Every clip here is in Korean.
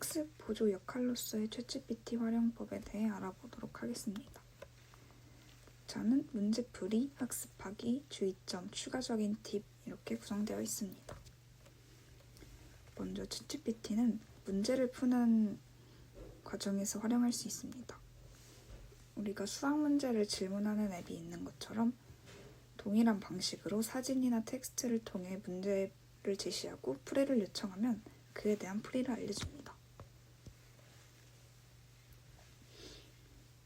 학습 보조 역할로서의 챗GPT 활용법에 대해 알아보도록 하겠습니다. 저는 문제풀이, 학습하기, 주의점, 추가적인 팁 이렇게 구성되어 있습니다. 먼저 챗GPT는 문제를 푸는 과정에서 활용할 수 있습니다. 우리가 수학 문제를 질문하는 앱이 있는 것처럼 동일한 방식으로 사진이나 텍스트를 통해 문제를 제시하고 풀이를 요청하면 그에 대한 풀이를 알려줍니다.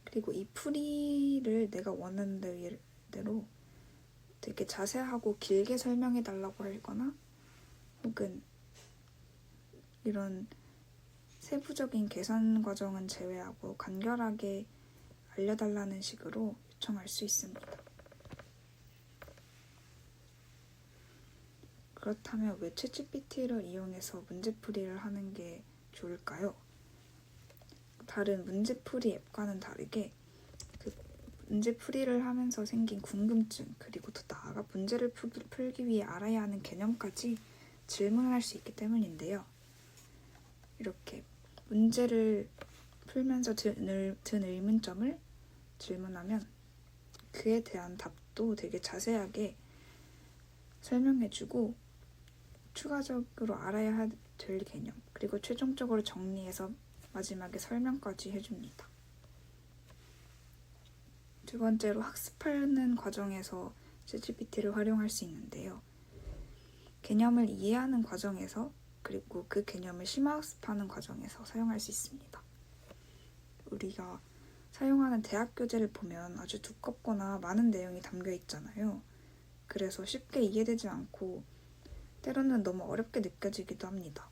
그리고 이 풀이를 내가 원하는 대로 되게 자세하고 길게 설명해 달라고 하거나 혹은 이런 세부적인 계산 과정은 제외하고 간결하게 알려달라는 식으로 요청할 수 있습니다. 그렇다면 왜 챗GPT를 이용해서 문제풀이를 하는 게 좋을까요? 다른 문제풀이 앱과는 다르게 그 문제풀이를 하면서 생긴 궁금증 그리고 더 나아가 문제를 풀기 위해 알아야 하는 개념까지 질문할 수 있기 때문인데요. 이렇게 문제를 풀면서 든 의문점을 질문하면 그에 대한 답도 되게 자세하게 설명해주고 추가적으로 알아야 될 개념 그리고 최종적으로 정리해서 마지막에 설명까지 해줍니다. 두 번째로 학습하는 과정에서 챗GPT를 활용할 수 있는데요. 개념을 이해하는 과정에서 그리고 그 개념을 심화학습하는 과정에서 사용할 수 있습니다. 우리가 사용하는 대학 교재를 보면 아주 두껍거나 많은 내용이 담겨 있잖아요. 그래서 쉽게 이해되지 않고 때로는 너무 어렵게 느껴지기도 합니다.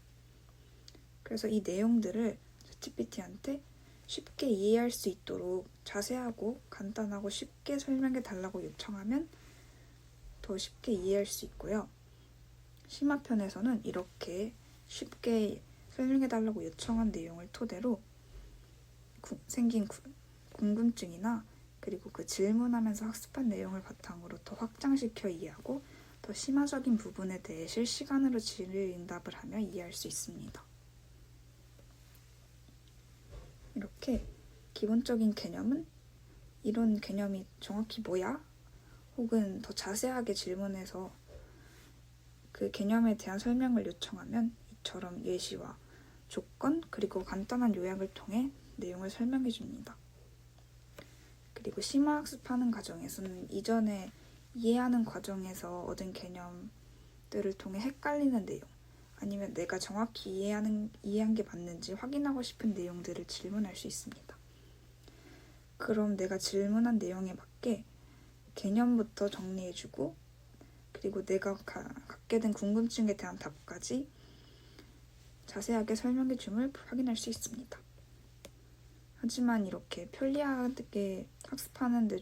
그래서 이 내용들을 챗GPT한테 쉽게 이해할 수 있도록 자세하고 간단하고 쉽게 설명해 달라고 요청하면 더 쉽게 이해할 수 있고요. 심화편에서는 이렇게 쉽게 설명해 달라고 요청한 내용을 토대로 생긴 궁금증이나 그리고 그 질문하면서 학습한 내용을 바탕으로 더 확장시켜 이해하고 더 심화적인 부분에 대해 실시간으로 질의응답을 하며 이해할 수 있습니다. 이렇게 기본적인 개념은 이런 개념이 정확히 뭐야? 혹은 더 자세하게 질문해서 그 개념에 대한 설명을 요청하면 이처럼 예시와 조건 그리고 간단한 요약을 통해 내용을 설명해 줍니다. 그리고 심화학습하는 과정에서는 이전에 이해하는 과정에서 얻은 개념들을 통해 헷갈리는 내용 아니면 내가 정확히 이해한 게 맞는지 확인하고 싶은 내용들을 질문할 수 있습니다. 그럼 내가 질문한 내용에 맞게 개념부터 정리해주고 그리고 내가 갖게 된 궁금증에 대한 답까지 자세하게 설명해줌을 확인할 수 있습니다. 하지만 이렇게 편리하게 학습하는 데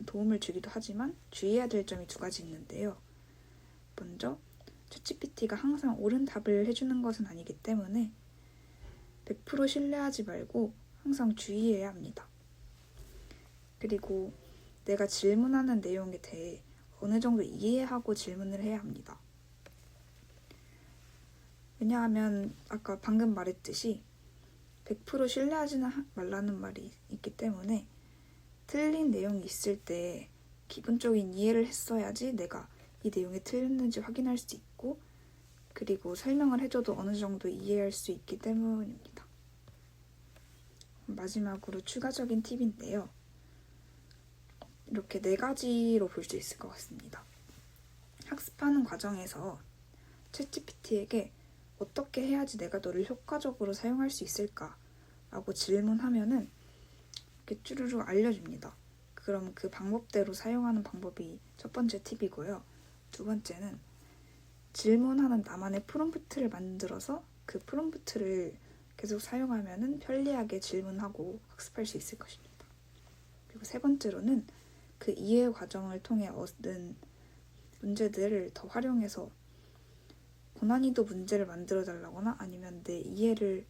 도움을 주기도 하지만 주의해야 될 점이 두 가지 있는데요. 먼저 챗GPT가 항상 옳은 답을 해주는 것은 아니기 때문에 100% 신뢰하지 말고 항상 주의해야 합니다. 그리고 내가 질문하는 내용에 대해 어느 정도 이해하고 질문을 해야 합니다. 왜냐하면 아까 방금 말했듯이 100% 신뢰하지는 말라는 말이 있기 때문에 틀린 내용이 있을 때 기본적인 이해를 했어야지 내가 이 내용이 틀렸는지 확인할 수 있고 그리고 설명을 해줘도 어느 정도 이해할 수 있기 때문입니다. 마지막으로 추가적인 팁인데요. 이렇게 4가지로 볼 수 있을 것 같습니다. 학습하는 과정에서 챗GPT에게 어떻게 해야지 내가 너를 효과적으로 사용할 수 있을까? 라고 질문하면은 이렇게 쭈루루 알려줍니다. 그럼 그 방법대로 사용하는 방법이 첫 번째 팁이고요. 두 번째는 질문하는 나만의 프롬프트를 만들어서 그 프롬프트를 계속 사용하면은 편리하게 질문하고 학습할 수 있을 것입니다. 그리고 세 번째로는 그 이해 과정을 통해 얻은 문제들을 더 활용해서 고난이도 문제를 만들어 달라거나 아니면 내 이해를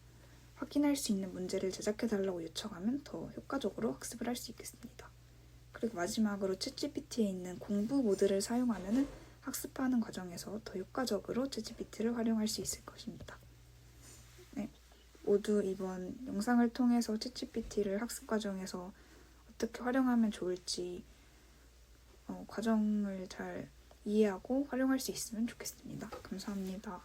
확인할 수 있는 문제를 제작해 달라고 요청하면 더 효과적으로 학습을 할 수 있겠습니다. 그리고 마지막으로 챗GPT에 있는 공부 모드를 사용하면 학습하는 과정에서 더 효과적으로 챗GPT를 활용할 수 있을 것입니다. 네, 모두 이번 영상을 통해서 챗GPT를 학습 과정에서 어떻게 활용하면 좋을지 과정을 잘 이해하고 활용할 수 있으면 좋겠습니다. 감사합니다.